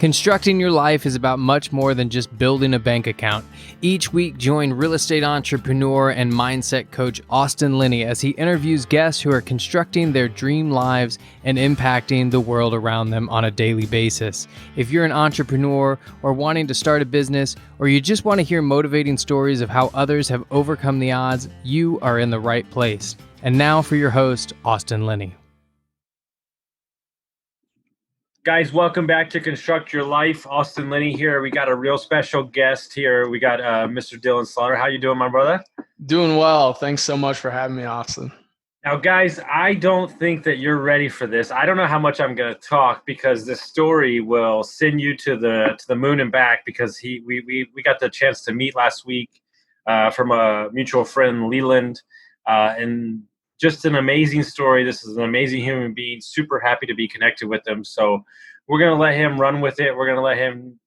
Constructing your life is about much more than just building a bank account. Each week, join real estate entrepreneur and mindset coach Austin Linney as he interviews guests who are constructing their dream lives and impacting the world around them on a daily basis. If you're an entrepreneur or wanting to start a business, or you just want to hear motivating stories of how others have overcome the odds, you are in the right place. And now for your host, Austin Linney. Guys, welcome back to Construct Your Life. Austin Linney here. We got a real special guest here. We got Mr. Slatter. How you doing, my brother? Doing well. Thanks so much for having me, Austin. Now, guys, I don't think that you're ready for this. I don't know how much I'm going to talk because this story will send you to the moon and back, because we got the chance to meet last week from a mutual friend, Leland, and just an amazing story. This is an amazing human being. Super happy to be connected with him. So we're going to let him run with it. We're going to let him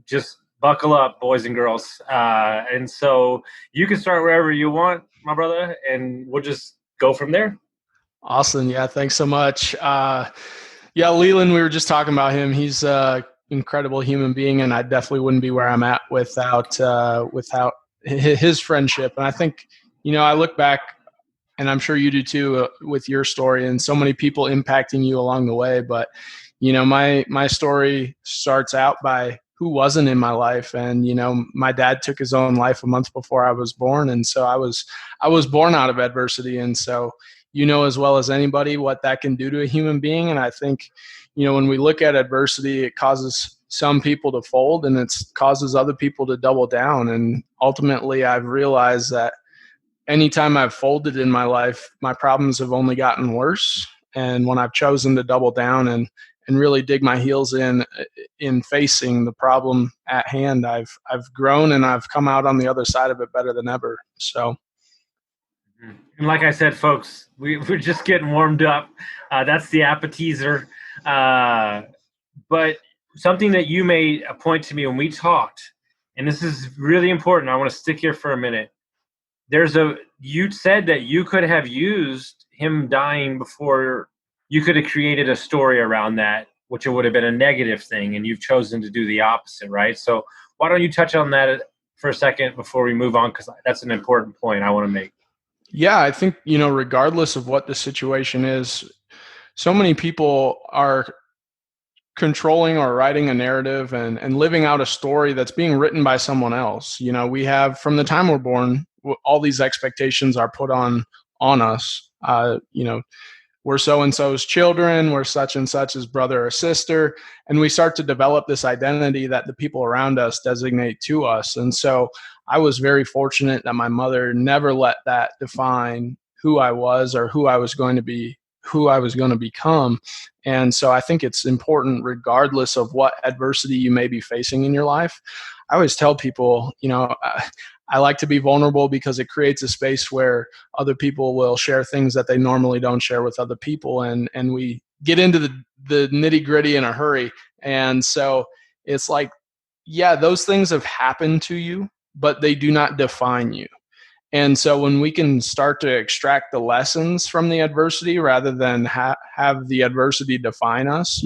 just buckle up, boys and girls. And so you can start wherever you want, my brother, and we'll just go from there. Awesome. Yeah, thanks so much. Leland, we were just talking about him. He's an incredible human being, and I definitely wouldn't be where I'm at without his friendship. And I think, I look back, and I'm sure you do too, with your story and so many people impacting you along the way. But, my story starts out by who wasn't in my life. And, my dad took his own life a month before I was born. And so I was born out of adversity. And so, as well as anybody what that can do to a human being. And I think, when we look at adversity, it causes some people to fold, and it causes other people to double down. And ultimately, I've realized that anytime I've folded in my life, my problems have only gotten worse. And when I've chosen to double down and really dig my heels in facing the problem at hand, I've grown, and I've come out on the other side of it better than ever. So, and like I said, folks, we're just getting warmed up. That's the appetizer. But something that you made a point to me when we talked, and this is really important. I want to stick here for a minute. You said that you could have used him dying before. You could have created a story around that, which it would have been a negative thing, and you've chosen to do the opposite, right? So why don't you touch on that for a second before we move on, because that's an important point I want to make. Yeah, I think, regardless of what the situation is, so many people are controlling or writing a narrative and living out a story that's being written by someone else. We have, from the time we're born, all these expectations are put on us. We're so-and-so's children, we're such and such's brother or sister, and we start to develop this identity that the people around us designate to us. And so I was very fortunate that my mother never let that define who I was or who I was going to become. And so I think it's important, regardless of what adversity you may be facing in your life. I always tell people, I like to be vulnerable because it creates a space where other people will share things that they normally don't share with other people. And we get into the nitty gritty in a hurry. And so it's like, yeah, those things have happened to you, but they do not define you. And so when we can start to extract the lessons from the adversity rather than have the adversity define us,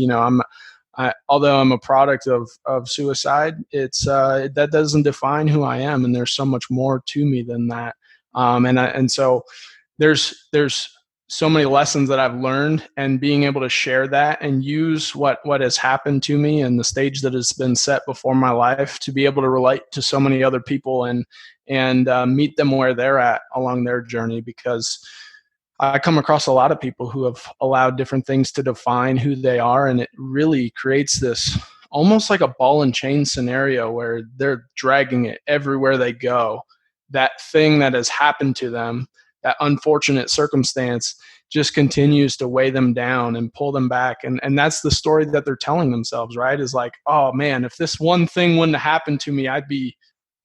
although I'm a product of suicide, that doesn't define who I am, and there's so much more to me than that. And so there's so many lessons that I've learned, and being able to share that and use what has happened to me and the stage that has been set before my life to be able to relate to so many other people and meet them where they're at along their journey, because I come across a lot of people who have allowed different things to define who they are, and it really creates this almost like a ball and chain scenario where they're dragging it everywhere they go. That thing that has happened to them, that unfortunate circumstance, just continues to weigh them down and pull them back. And that's the story that they're telling themselves, right? Is like, oh man, if this one thing wouldn't have happened to me, I'd be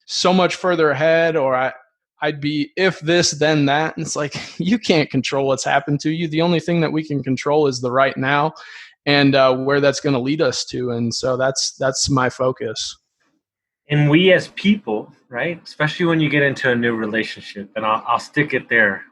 so much further ahead, or I'd be if this, then that. And it's like, you can't control what's happened to you. The only thing that we can control is the right now and where that's going to lead us to. And so that's my focus. And we as people, right, especially when you get into a new relationship, and I'll stick it there,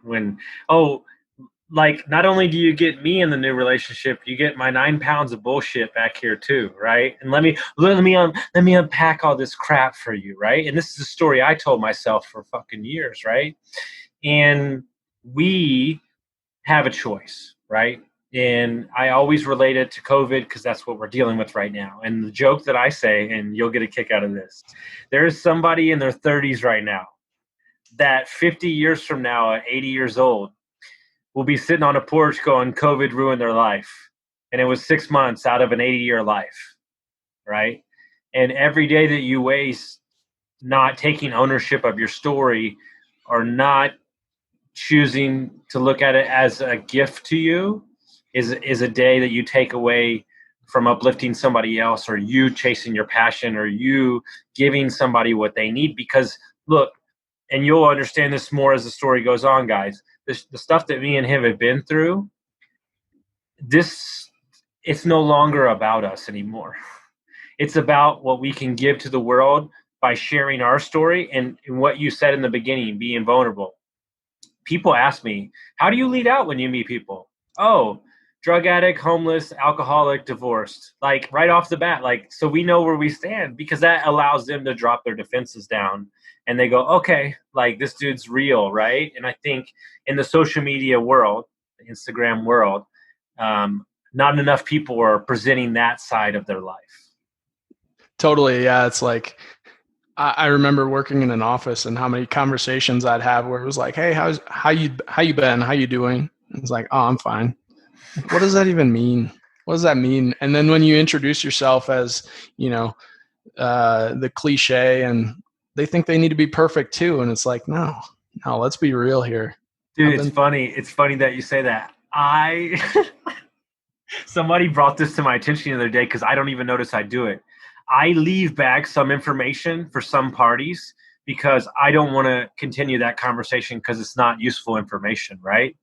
like, not only do you get me in the new relationship, you get my 9 pounds of bullshit back here too, right? And let me unpack all this crap for you, right? And this is a story I told myself for fucking years, right? And we have a choice, right? And I always relate it to COVID because that's what we're dealing with right now. And the joke that I say, and you'll get a kick out of this, there is somebody in their 30s right now that 50 years from now, at 80 years old, will be sitting on a porch going, COVID ruined their life. And it was 6 months out of an 80-year life, right? And every day that you waste not taking ownership of your story or not choosing to look at it as a gift to you is a day that you take away from uplifting somebody else, or you chasing your passion, or you giving somebody what they need. Because look, and you'll understand this more as the story goes on, guys, the stuff that me and him have been through, it's no longer about us anymore. It's about what we can give to the world by sharing our story, and what you said in the beginning, being vulnerable. People ask me, how do you lead out when you meet people? Oh, drug addict, homeless, alcoholic, divorced. Like, right off the bat, like, so we know where we stand, because that allows them to drop their defenses down and they go, okay, like, this dude's real, right? And I think in the social media world, the Instagram world, not enough people are presenting that side of their life. Totally. Yeah. It's like, I remember working in an office and how many conversations I'd have where it was like, hey, how you been? How you doing? And it's like, oh, I'm fine. Like, what does that even mean? What does that mean? And then when you introduce yourself as, the cliche, and they think they need to be perfect too. And it's like, no, let's be real here. Dude, it's funny. It's funny that you say that. Somebody brought this to my attention the other day, because I don't even notice I do it. I leave back some information for some parties because I don't want to continue that conversation because it's not useful information, right?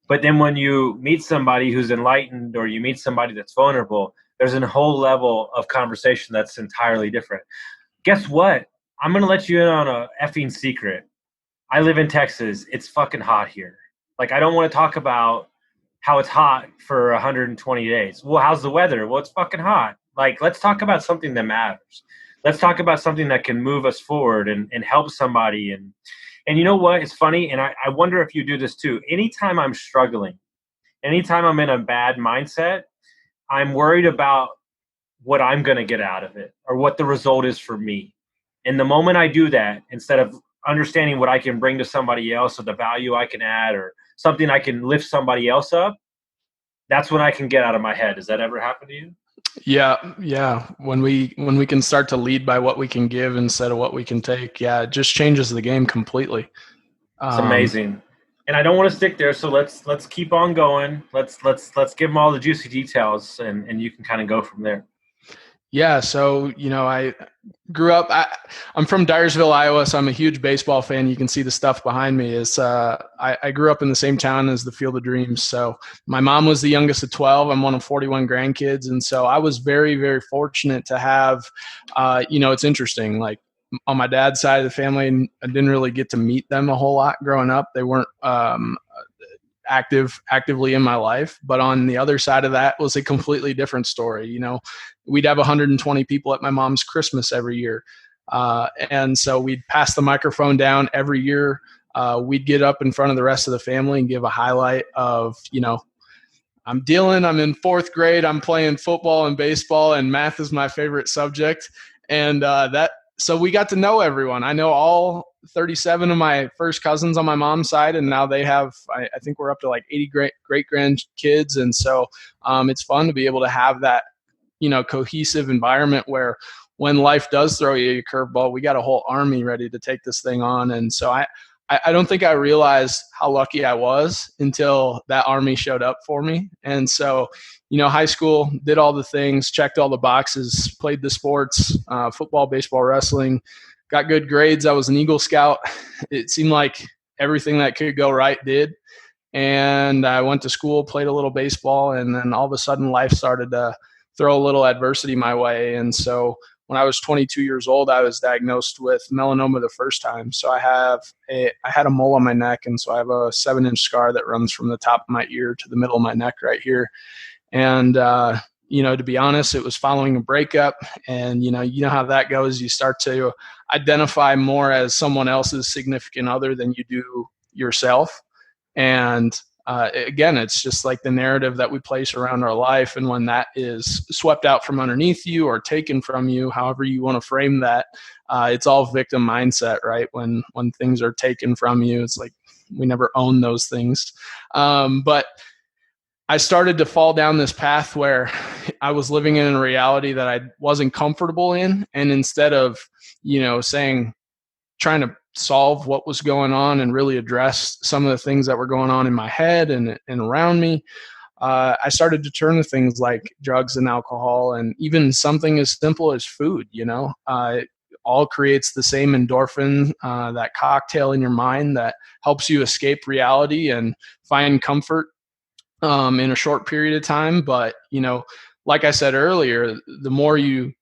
But then when you meet somebody who's enlightened, or you meet somebody that's vulnerable, there's a whole level of conversation that's entirely different. Guess what? I'm going to let you in on a effing secret. I live in Texas. It's fucking hot here. Like, I don't want to talk about how it's hot for 120 days. Well, how's the weather? Well, it's fucking hot. Like, let's talk about something that matters. Let's talk about something that can move us forward and help somebody. And you know what? It's funny, and I wonder if you do this too. Anytime I'm struggling, anytime I'm in a bad mindset, I'm worried about what I'm going to get out of it, or what the result is for me. And the moment I do that, instead of understanding what I can bring to somebody else, or the value I can add, or something I can lift somebody else up, that's when I can get out of my head. Does that ever happen to you? Yeah. When we can start to lead by what we can give instead of what we can take, yeah, it just changes the game completely. It's amazing. And I don't want to stick there, so let's keep on going. Let's give them all the juicy details, and you can kind of go from there. Yeah, so I grew up. I'm from Dyersville, Iowa, so I'm a huge baseball fan. You can see the stuff behind me. I grew up in the same town as the Field of Dreams. So my mom was the youngest of 12. I'm one of 41 grandkids, and so I was very, very fortunate to have. It's interesting. Like, on my dad's side of the family, I didn't really get to meet them a whole lot growing up. They weren't actively in my life. But on the other side of that was a completely different story. We'd have 120 people at my mom's Christmas every year. And so we'd pass the microphone down every year. We'd get up in front of the rest of the family and give a highlight of, I'm Dylan, I'm in 4th grade, I'm playing football and baseball, and math is my favorite subject. And so we got to know everyone. I know all 37 of my first cousins on my mom's side, and now they have, I think we're up to like 80 great grandkids. And so it's fun to be able to have that, cohesive environment where when life does throw you a curveball, we got a whole army ready to take this thing on. And so I don't think I realized how lucky I was until that army showed up for me. And so, high school, did all the things, checked all the boxes, played the sports, football, baseball, wrestling, got good grades. I was an Eagle Scout. It seemed like everything that could go right did. And I went to school, played a little baseball, and then all of a sudden life started to throw a little adversity my way. And so when I was 22 years old, I was diagnosed with melanoma the first time. So I had a mole on my neck, and so I have a 7-inch scar that runs from the top of my ear to the middle of my neck right here. And to be honest, it was following a breakup, and you know how that goes. You start to identify more as someone else's significant other than you do yourself. And again, it's just like the narrative that we place around our life. And when that is swept out from underneath you or taken from you, however you want to frame that, it's all victim mindset, right? When things are taken from you, it's like we never own those things. But I started to fall down this path where I was living in a reality that I wasn't comfortable in. And instead of, trying to solve what was going on and really address some of the things that were going on in my head and around me, I started to turn to things like drugs and alcohol, and even something as simple as food. It all creates the same endorphin, that cocktail in your mind that helps you escape reality and find comfort in a short period of time. But like I said earlier, the more you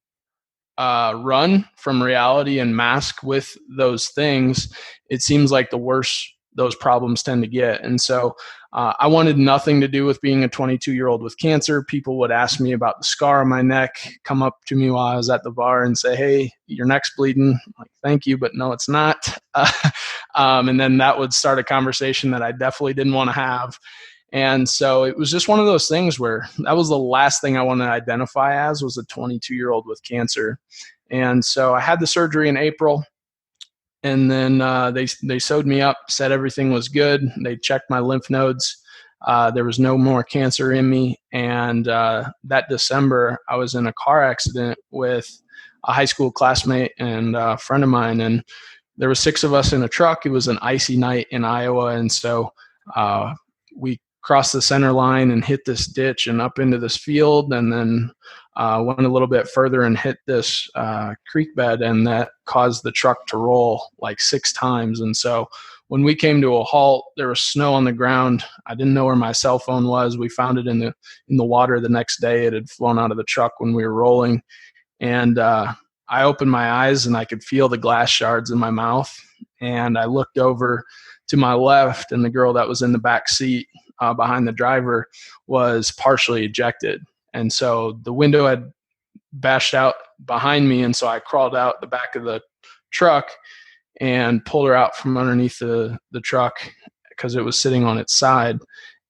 run from reality and mask with those things, it seems like the worse those problems tend to get. And so I wanted nothing to do with being a 22-year-old with cancer. People would ask me about the scar on my neck, come up to me while I was at the bar and say, "Hey, your neck's bleeding." I'm like, "Thank you, but no, it's not." And then that would start a conversation that I definitely didn't want to have. And so it was just one of those things where that was the last thing I wanted to identify as, was a 22-year-old with cancer. And so I had the surgery in April, and then they sewed me up, said everything was good. They checked my lymph nodes. There was no more cancer in me. And that December, I was in a car accident with a high school classmate and a friend of mine. And there were 6 of us in a truck. It was an icy night in Iowa. And so we crossed the center line and hit this ditch and up into this field, and then went a little bit further and hit this creek bed, and that caused the truck to roll like 6 times. And so when we came to a halt, there was snow on the ground. I didn't know where my cell phone was. We found it in the water the next day. It had flown out of the truck when we were rolling. And I opened my eyes and I could feel the glass shards in my mouth. And I looked over to my left, and the girl that was in the back seat behind the driver was partially ejected. And so the window had bashed out behind me. And so I crawled out the back of the truck and pulled her out from underneath the truck, because it was sitting on its side,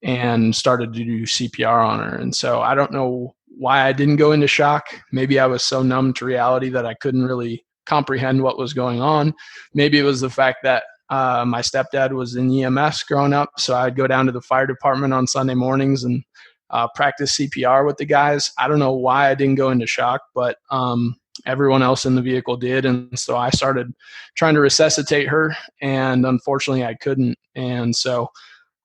and started to do CPR on her. And so I don't know why I didn't go into shock. Maybe I was so numb to reality that I couldn't really comprehend what was going on. Maybe it was the fact that my stepdad was in EMS growing up, so I'd go down to the fire department on Sunday mornings and practice CPR with the guys. I don't know why I didn't go into shock, but everyone else in the vehicle did. And so I started trying to resuscitate her, and unfortunately I couldn't. And so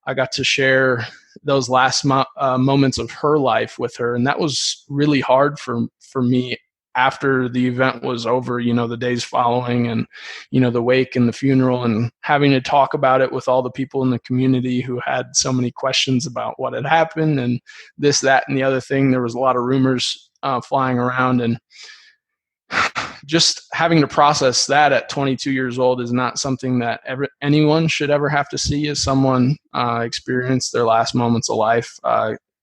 I got to share those last moments of her life with her. And that was really hard for me after the event was over, the days following, and, the wake and the funeral, and having to talk about it with all the people in the community who had so many questions about what had happened and this, that, and the other thing. There was a lot of rumors flying around, and just having to process that at 22 years old is not something that anyone should ever have to see as someone experience their last moments of life,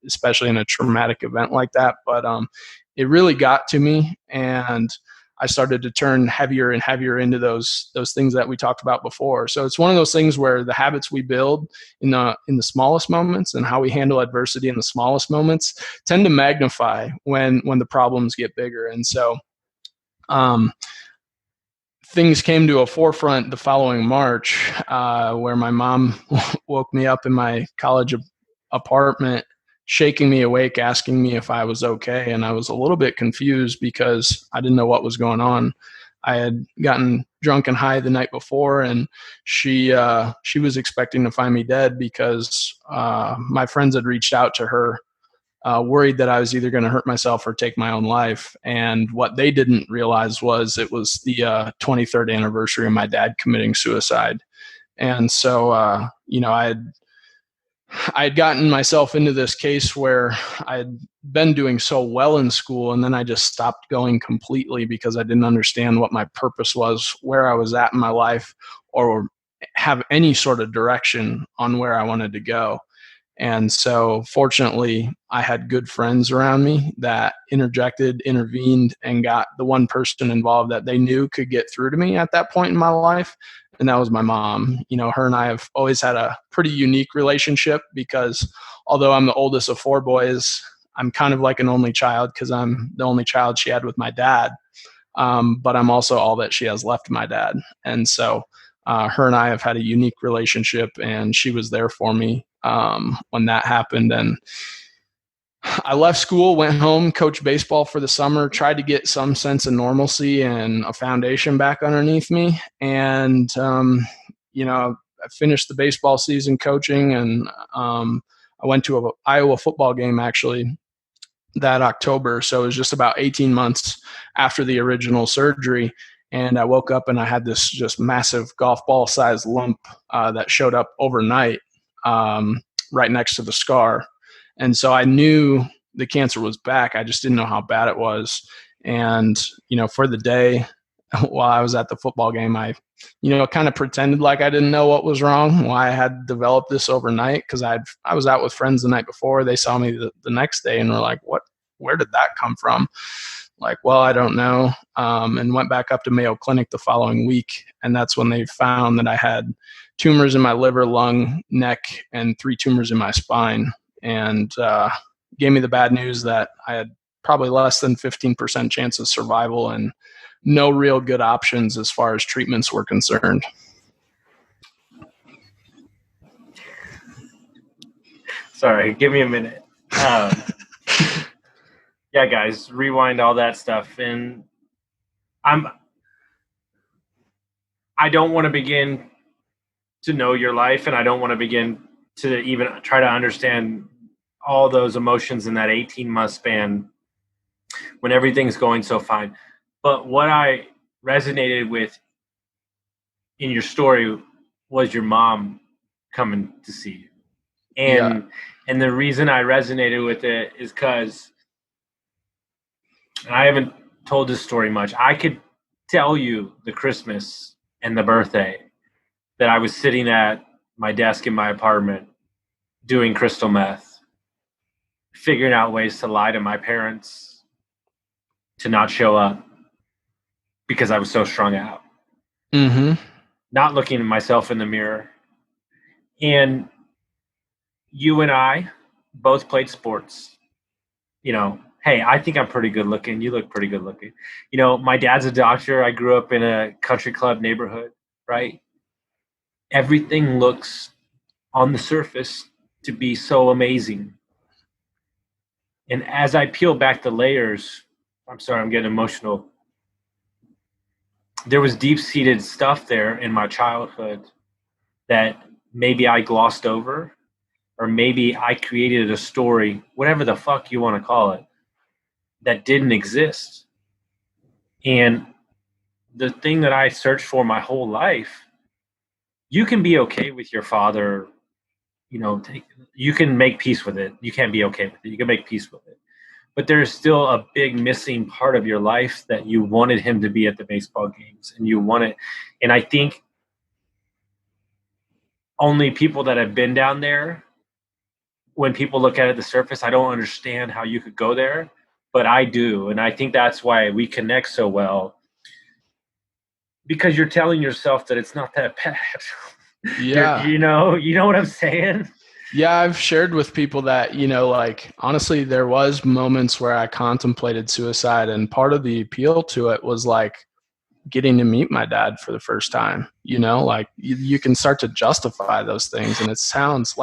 especially in a traumatic event like that. But it really got to me, and I started to turn heavier and heavier into those things that we talked about before. So it's one of those things where the habits we build in the smallest moments, and how we handle adversity in the smallest moments, tend to magnify when the problems get bigger. And so things came to a forefront the following March, where my mom woke me up in my college apartment, shaking me awake, asking me if I was okay. And I was a little bit confused because I didn't know what was going on. I had gotten drunk and high the night before, and she was expecting to find me dead because my friends had reached out to her, worried that I was either going to hurt myself or take my own life. And what they didn't realize was it was the 23rd anniversary of my dad committing suicide. And so, I had I had gotten myself into this case where I had been doing so well in school, and then I just stopped going completely because I didn't understand what my purpose was, where I was at in my life, or have any sort of direction on where I wanted to go. And so fortunately, I had good friends around me that intervened, and got the one person involved that they knew could get through to me at that point in my life. And that was my mom. Her and I have always had a pretty unique relationship because although I'm the oldest of four boys, I'm kind of like an only child because I'm the only child she had with my dad. But I'm also all that she has left of my dad. And so her and I have had a unique relationship, and she was there for me when that happened. And I left school, went home, coached baseball for the summer, tried to get some sense of normalcy and a foundation back underneath me. And, I finished the baseball season coaching, and I went to an Iowa football game actually that October. So it was just about 18 months after the original surgery. And I woke up and I had this just massive golf ball sized lump that showed up overnight right next to the scar. And so I knew the cancer was back. I just didn't know how bad it was. And, for the day while I was at the football game, I, kind of pretended like I didn't know what was wrong, why I had developed this overnight. Cause I was out with friends the night before. They saw me the next day and were like, where did that come from? Like, well, I don't know. And went back up to Mayo Clinic the following week. And that's when they found that I had tumors in my liver, lung, neck, and 3 tumors in my spine. And gave me the bad news that I had probably less than 15% chance of survival and no real good options as far as treatments were concerned. Sorry, give me a minute. Yeah, guys, rewind all that stuff. And I don't want to begin to know your life, and I don't want to begin to even try to understand all those emotions in that 18-month span when everything's going so fine. But what I resonated with in your story was your mom coming to see you. And the reason I resonated with it is because I haven't told this story much. I could tell you the Christmas and the birthday that I was sitting at my desk in my apartment doing crystal meth, figuring out ways to lie to my parents to not show up because I was so strung out. Mm-hmm. Not looking at myself in the mirror. And you and I both played sports. Hey, I think I'm pretty good looking. You look pretty good looking. My dad's a doctor. I grew up in a country club neighborhood, right? Everything looks on the surface to be so amazing. And as I peel back the layers, I'm sorry, I'm getting emotional. There was deep-seated stuff there in my childhood that maybe I glossed over, or maybe I created a story, whatever the fuck you want to call it, that didn't exist. And the thing that I searched for my whole life, you can be okay with your father, you can make peace with it. You can't be okay with it. You can make peace with it. But there's still a big missing part of your life that you wanted him to be at the baseball games, and you want it. And I think only people that have been down there, when people look at it the surface, I don't understand how you could go there, but I do. And I think that's why we connect so well, because you're telling yourself that it's not that bad. Yeah. you know what I'm saying? Yeah, I've shared with people that, honestly, there was moments where I contemplated suicide, and part of the appeal to it was getting to meet my dad for the first time. You can start to justify those things, and it sounds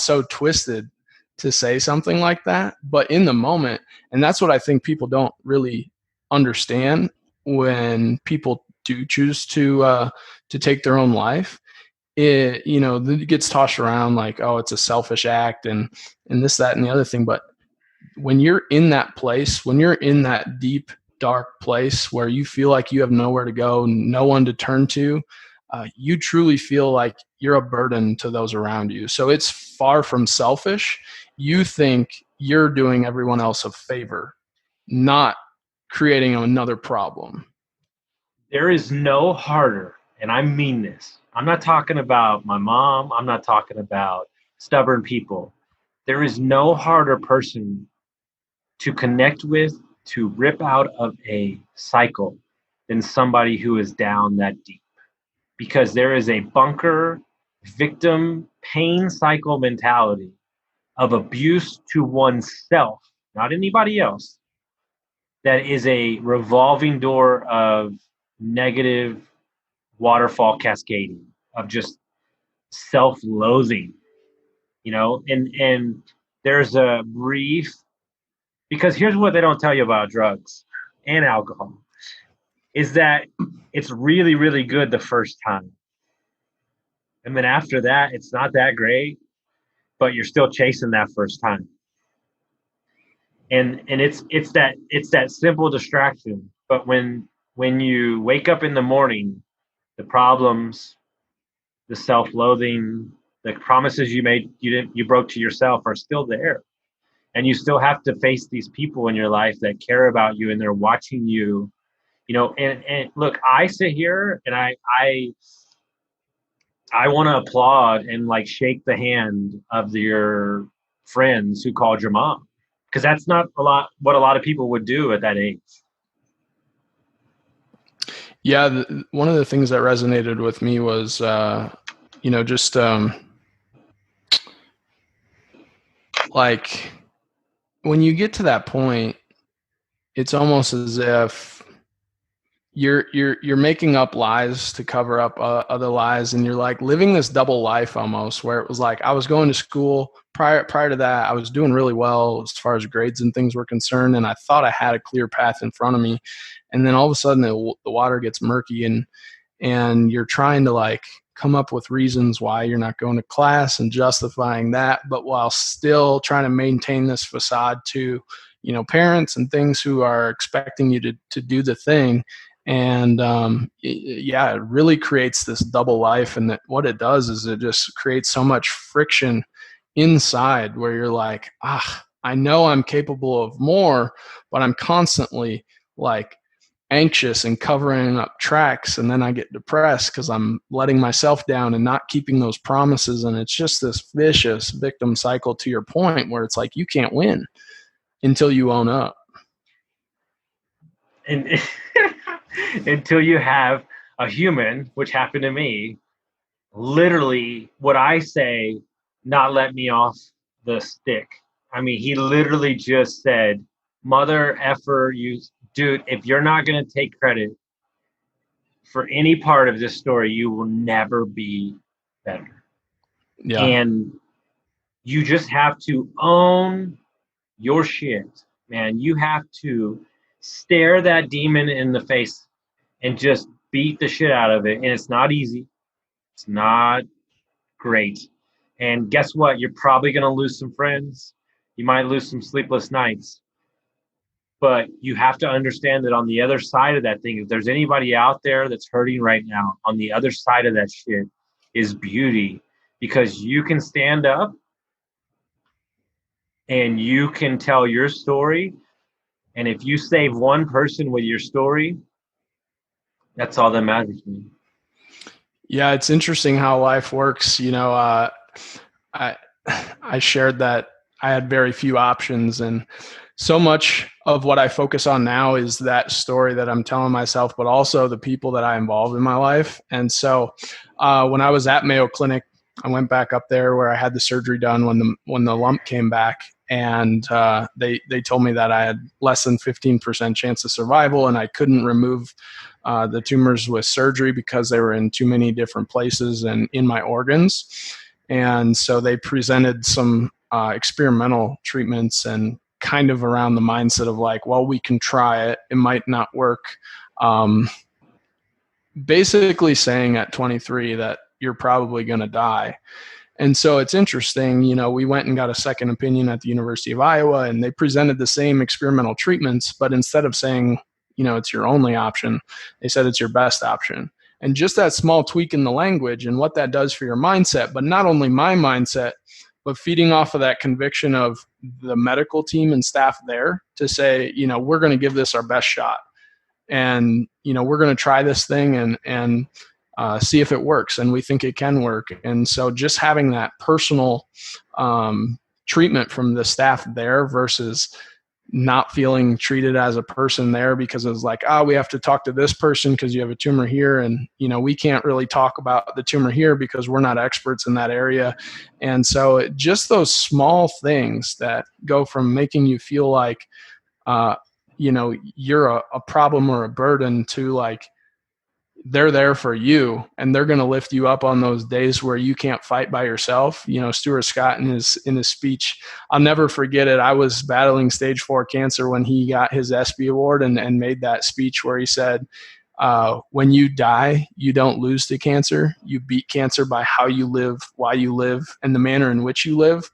so twisted to say something like that, but in the moment, and that's what I think people don't really understand when people do choose to take their own life. It gets tossed around like, oh, it's a selfish act and this, that, and the other thing. But when you're in that place, when you're in that deep, dark place where you feel like you have nowhere to go, no one to turn to, you truly feel like you're a burden to those around you. So it's far from selfish. You think you're doing everyone else a favor, not creating another problem. There is no harder, and I mean this. I'm not talking about my mom. I'm not talking about stubborn people. There is no harder person to connect with, to rip out of a cycle than somebody who is down that deep. Because there is a bunker, victim, pain cycle mentality of abuse to oneself, not anybody else, that is a revolving door of negative waterfall cascading, of just self-loathing, and there's a brief, because here's what they don't tell you about drugs and alcohol, is that it's really, really good the first time. And then after that, it's not that great, but you're still chasing that first time. And it's that simple distraction. But when you wake up in the morning, the problems, the self-loathing, the promises you broke to yourself are still there. And you still have to face these people in your life that care about you, and they're watching you, and look, I sit here and I want to applaud and like shake the hand of your friends who called your mom, because that's not what a lot of people would do at that age. Yeah, one of the things that resonated with me was, just like when you get to that point, it's almost as if you're making up lies to cover up other lies, and you're like living this double life almost, where it was like I was going to school prior to that, I was doing really well as far as grades and things were concerned, and I thought I had a clear path in front of me, and then all of a sudden the water gets murky, and you're trying to like come up with reasons why you're not going to class and justifying that, but while still trying to maintain this facade to parents and things who are expecting you to do the thing. And it really creates this double life. And that what it does is it just creates so much friction inside, where you're like, I know I'm capable of more, but I'm constantly like anxious and covering up tracks. And then I get depressed because I'm letting myself down and not keeping those promises. And it's just this vicious victim cycle, to your point, where it's like you can't win until you own up. And until you have a human, which happened to me, literally what I say, not let me off the stick. I mean, he literally just said, mother effer, you dude, if you're not going to take credit for any part of this story, you will never be better. Yeah. And you just have to own your shit, man. You have to stare that demon in the face and just beat the shit out of it. And it's not easy. It's not great. And guess what? You're probably going to lose some friends. You might lose some sleepless nights. But you have to understand that on the other side of that thing, if there's anybody out there that's hurting right now, on the other side of that shit is beauty, because you can stand up and you can tell your story. And if you save one person with your story, that's all that matters to me. Yeah, it's interesting how life works. I shared that I had very few options, and so much of what I focus on now is that story that I'm telling myself, but also the people that I involve in my life. And so when I was at Mayo Clinic, I went back up there where I had the surgery done when the lump came back, and they told me that I had less than 15% chance of survival, and I couldn't remove the tumors with surgery because they were in too many different places and in my organs. And so they presented some experimental treatments, and kind of around the mindset of like, well, we can try it. It might not work. Basically saying at 23 that you're probably going to die. And so it's interesting, we went and got a second opinion at the University of Iowa, and they presented the same experimental treatments, but instead of saying, it's your only option, they said it's your best option. And just that small tweak in the language and what that does for your mindset, but not only my mindset, but feeding off of that conviction of the medical team and staff there to say, we're going to give this our best shot. And, we're going to try this thing and see if it works. And we think it can work. And so just having that personal treatment from the staff there versus not feeling treated as a person there, because it was like, we have to talk to this person because you have a tumor here. And, we can't really talk about the tumor here because we're not experts in that area. And so just those small things that go from making you feel like, you're a problem or a burden to like, they're there for you and they're going to lift you up on those days where you can't fight by yourself. Stuart Scott in his speech, I'll never forget it. I was battling stage 4 cancer when he got his ESPY award and made that speech where he said, when you die, you don't lose to cancer. You beat cancer by how you live, why you live, and the manner in which you live.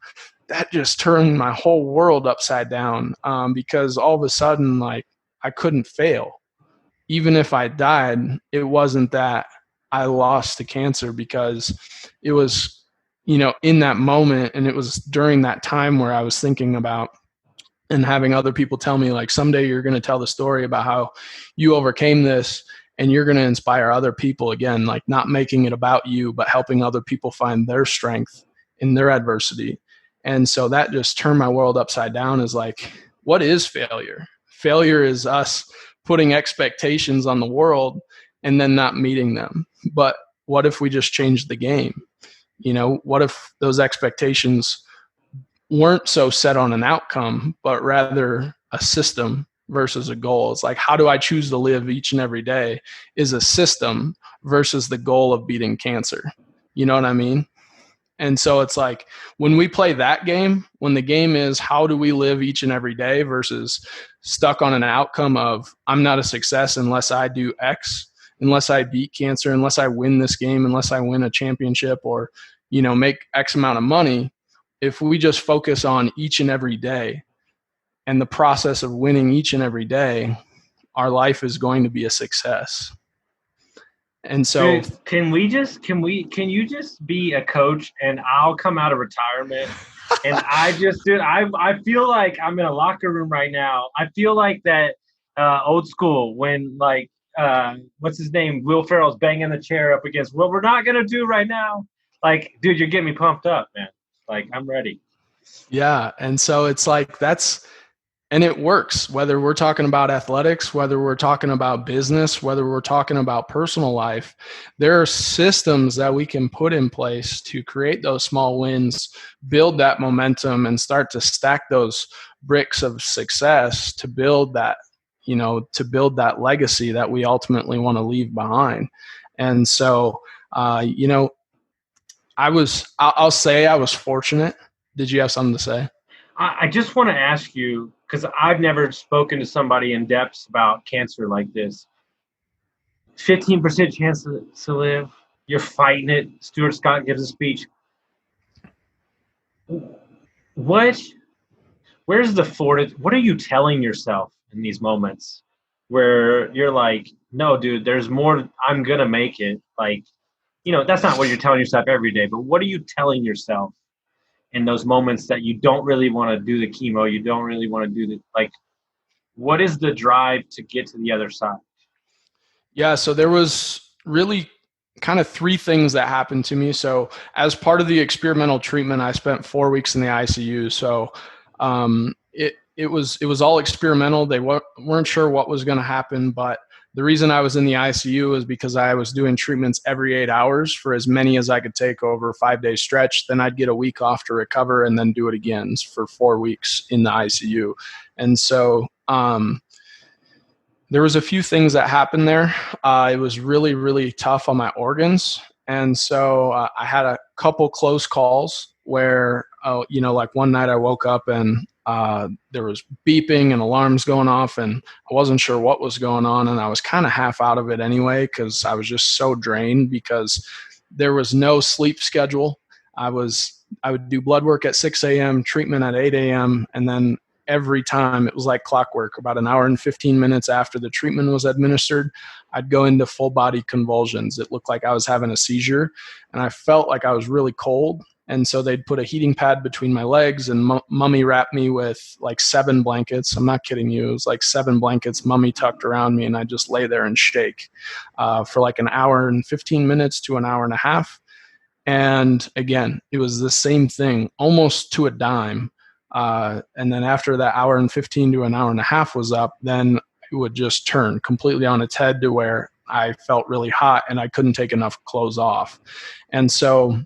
That just turned my whole world upside down because all of a sudden, like, I couldn't fail. Even if I died, it wasn't that I lost to cancer, because it was, in that moment, and it was during that time where I was thinking about and having other people tell me, like, someday you're going to tell the story about how you overcame this and you're going to inspire other people again, like not making it about you, but helping other people find their strength in their adversity. And so that just turned my world upside down. Is like, what is failure? Failure is us putting expectations on the world and then not meeting them. But what if we just changed the game? What if those expectations weren't so set on an outcome, but rather a system versus a goal? It's like, how do I choose to live each and every day is a system versus the goal of beating cancer. You know what I mean? And so it's like, when we play that game, when the game is how do we live each and every day versus stuck on an outcome of I'm not a success unless I do X, unless I beat cancer, unless I win this game, unless I win a championship or, make X amount of money. If we just focus on each and every day and the process of winning each and every day, our life is going to be a success. And so dude, can you just be a coach and I'll come out of retirement and I feel like I'm in a locker room right now. I feel like that old school when like what's his name? Will Ferrell's banging the chair up against what we're not gonna do right now. Like, dude, you're getting me pumped up, man. Like, I'm ready. Yeah. And so it's like and it works, whether we're talking about athletics, whether we're talking about business, whether we're talking about personal life. There are systems that we can put in place to create those small wins, build that momentum, and start to stack those bricks of success to build that, legacy that we ultimately want to leave behind. And so, I'll say I was fortunate. Did you have something to say? I just want to ask you, because I've never spoken to somebody in depth about cancer like this. 15% chance to live. You're fighting it. Stuart Scott gives a speech. Where's the fortitude? What are you telling yourself in these moments where you're like, no, dude, there's more. I'm going to make it. Like, that's not what you're telling yourself every day, but what are you telling yourself in those moments that you don't really want to do the chemo, you don't really want to do what is the drive to get to the other side? Yeah, so there was really kind of 3 things that happened to me. So as part of the experimental treatment, I spent 4 weeks in the ICU. So it was all experimental. They weren't sure what was going to happen, but the reason I was in the ICU was because I was doing treatments every 8 hours for as many as I could take over a 5-day stretch. Then I'd get a week off to recover and then do it again for 4 weeks in the ICU. And so there was a few things that happened there. It was really, really tough on my organs. And so I had a couple close calls where, like one night I woke up and there was beeping and alarms going off and I wasn't sure what was going on. And I was kind of half out of it anyway, because I was just so drained because there was no sleep schedule. I would do blood work at 6 a.m., treatment at 8 a.m. And then every time. It was like clockwork. About an hour and 15 minutes after the treatment was administered, I'd go into full body convulsions. It looked like I was having a seizure, and I felt like I was really cold. And so they'd put a heating pad between my legs, and mummy wrapped me with like 7 blankets. I'm not kidding you. It was like 7 blankets, mummy tucked around me, and I just lay there and shake for like an hour and 15 minutes to an hour and a half. And again, it was the same thing, almost to a dime. And then after that hour and 15 to an hour and a half was up, then it would just turn completely on its head to where I felt really hot and I couldn't take enough clothes off. And so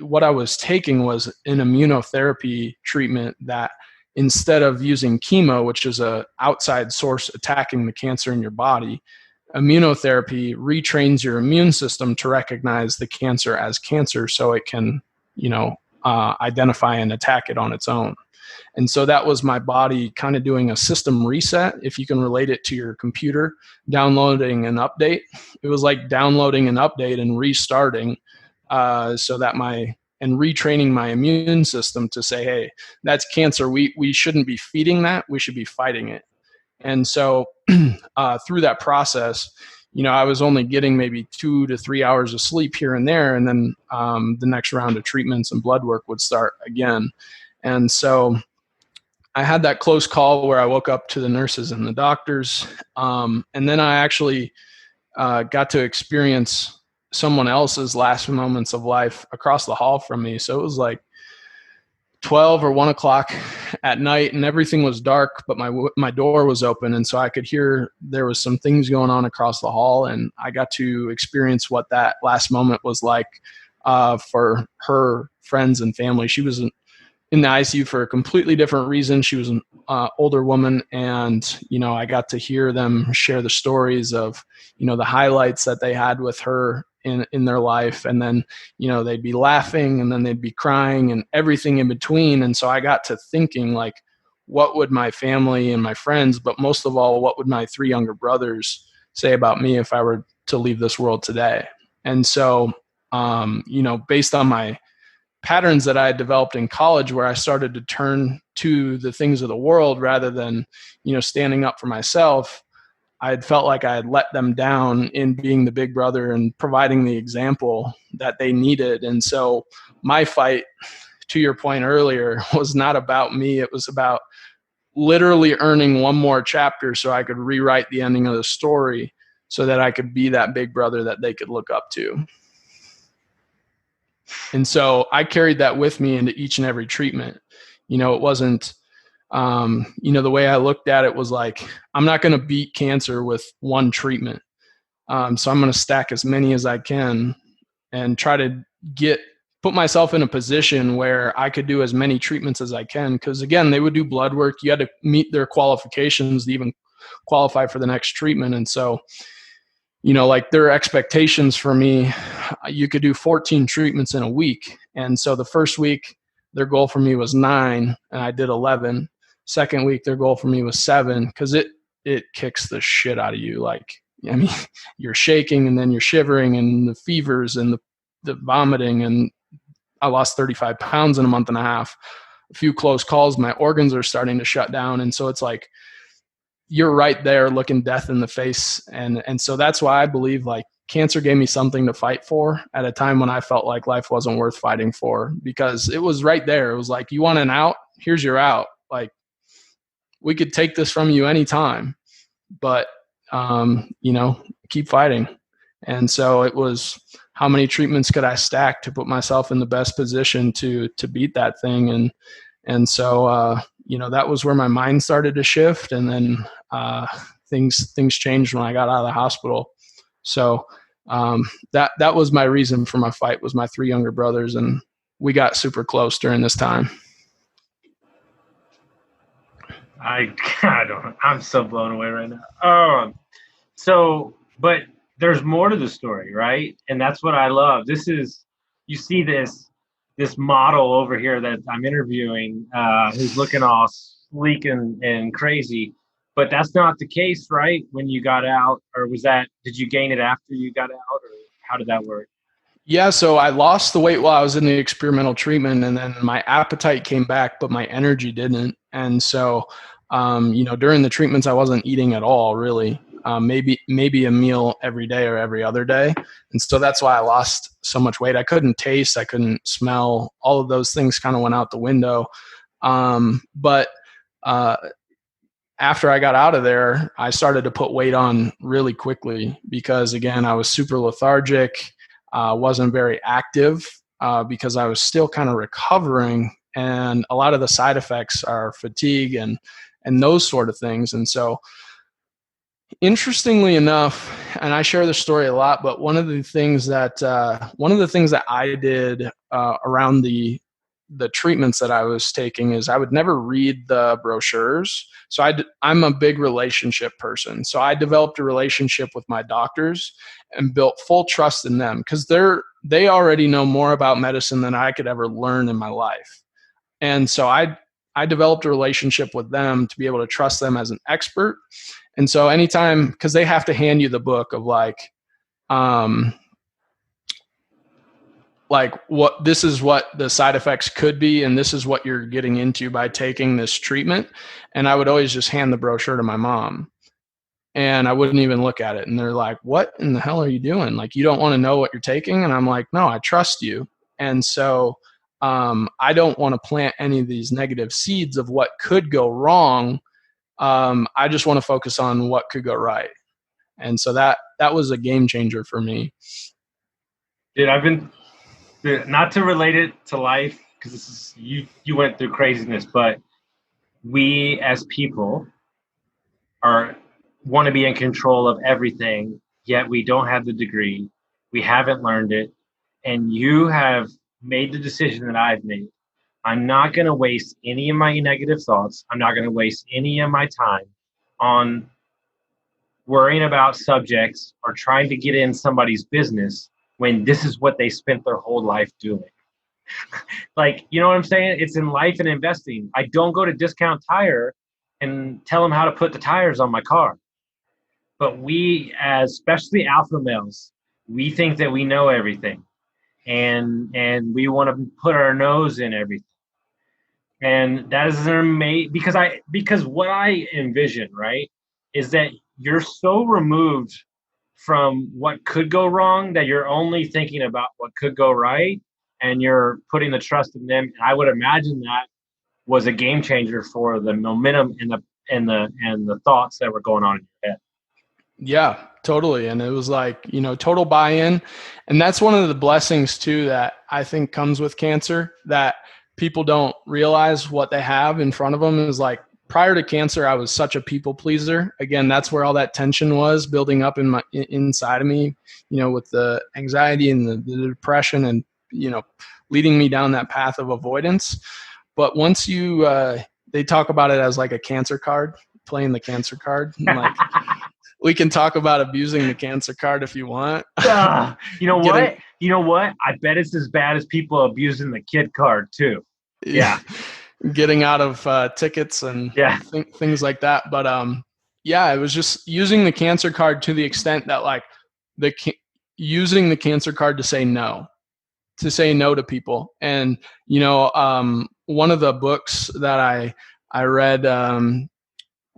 what I was taking was an immunotherapy treatment that, instead of using chemo, which is a outside source attacking the cancer in your body, immunotherapy retrains your immune system to recognize the cancer as cancer, so it can, identify and attack it on its own. And so that was my body kind of doing a system reset, if you can relate it to your computer, downloading an update. It was like downloading an update and restarting, and retraining my immune system to say, hey, that's cancer. We shouldn't be feeding that. We should be fighting it. And so through that process, I was only getting maybe 2 to 3 hours of sleep here and there. And then the next round of treatments and blood work would start again. And so I had that close call where I woke up to the nurses and the doctors. And then I actually got to experience someone else's last moments of life across the hall from me. So it was like 12 or 1 o'clock at night, and everything was dark, but my door was open. And so I could hear there was some things going on across the hall, and I got to experience what that last moment was like for her friends and family. She was in the ICU for a completely different reason. She was an older woman, and, I got to hear them share the stories of, the highlights that they had with her in their life. And then, they'd be laughing, and then they'd be crying, and everything in between. And so I got to thinking, like, what would my family and my friends, but most of all, what would my 3 younger brothers say about me if I were to leave this world today? And so, based on my patterns that I had developed in college, where I started to turn to the things of the world rather than, standing up for myself, I had felt like I had let them down in being the big brother and providing the example that they needed. And so my fight, to your point earlier, was not about me. It was about literally earning one more chapter so I could rewrite the ending of the story, so that I could be that big brother that they could look up to. And so I carried that with me into each and every treatment. It wasn't, the way I looked at it was like, I'm not going to beat cancer with one treatment. So I'm going to stack as many as I can and try to put myself in a position where I could do as many treatments as I can. Because again, they would do blood work. You had to meet their qualifications to even qualify for the next treatment. And so, like, their expectations for me, you could do 14 treatments in a week. And so the first week, their goal for me was 9, and I did 11. Second week, their goal for me was 7, because it kicks the shit out of you. Like, you're shaking, and then you're shivering, and the fevers and the vomiting. And I lost 35 pounds in a month and a half. A few close calls, my organs are starting to shut down. And so it's like, you're right there looking death in the face. And so that's why I believe, like, cancer gave me something to fight for at a time when I felt like life wasn't worth fighting for, because it was right there. It was like, you want an out? Here's your out. Like, we could take this from you anytime, but, keep fighting. And so it was, how many treatments could I stack to put myself in the best position to beat that thing? And so, that was where my mind started to shift. And then things changed when I got out of the hospital. So that was my reason for my fight, was my 3 younger brothers. And we got super close during this time. I'm so blown away right now. But there's more to the story, right? And that's what I love. You see this model over here that I'm interviewing, who's looking all sleek and crazy, but that's not the case, right? When you got out, or did you gain it after you got out, or how did that work? Yeah, so I lost the weight while I was in the experimental treatment, and then my appetite came back, but my energy didn't. And so, during the treatments, I wasn't eating at all, really. Maybe a meal every day or every other day. And so that's why I lost so much weight. I couldn't taste, I couldn't smell. All of those things kind of went out the window. But after I got out of there, I started to put weight on really quickly because, again, I was super lethargic, wasn't very active because I was still kind of recovering. And a lot of the side effects are fatigue and those sort of things. And so, interestingly enough, and I share this story a lot, but one of the things that I did around the treatments that I was taking is I would never read the brochures. So I'm a big relationship person. So I developed a relationship with my doctors and built full trust in them because they already know more about medicine than I could ever learn in my life. And so I developed a relationship with them to be able to trust them as an expert. And so anytime, because they have to hand you the book of like what this is what the side effects could be, and this is what you're getting into by taking this treatment. And I would always just hand the brochure to my mom and I wouldn't even look at it. And they're like, what in the hell are you doing? Like, you don't want to know what you're taking? And I'm like, no, I trust you. And so I don't want to plant any of these negative seeds of what could go wrong. I just want to focus on what could go right. And so that was a game changer for me. Dude, not to relate it to life, because this is you went through craziness, but we as people want to be in control of everything, yet we don't have the degree, we haven't learned it, and you have made the decision that I've made. I'm not going to waste any of my negative thoughts. I'm not going to waste any of my time on worrying about subjects or trying to get in somebody's business when this is what they spent their whole life doing. Like, you know what I'm saying? It's in life and investing. I don't go to Discount Tire and tell them how to put the tires on my car. But we, as especially alpha males, we think that we know everything, and we want to put our nose in everything. And that is an amazing, because what I envision, right, is that you're so removed from what could go wrong that you're only thinking about what could go right, and you're putting the trust in them. And I would imagine that was a game changer for the momentum and the thoughts that were going on in your head. Yeah, totally. And it was like, total buy-in. And that's one of the blessings too that I think comes with cancer, that people don't realize what they have in front of them. Is like, prior to cancer, I was such a people pleaser. Again, that's where all that tension was building up inside of me, with the anxiety and the depression and, leading me down that path of avoidance. But once they talk about it as like a cancer card, playing the cancer card. Like, we can talk about abusing the cancer card if you want. You know what? I bet it's as bad as people abusing the kid card too. Yeah. Getting out of tickets and things like that. But it was just using the cancer card to the extent that like using the cancer card to say no to people. And, one of the books that I read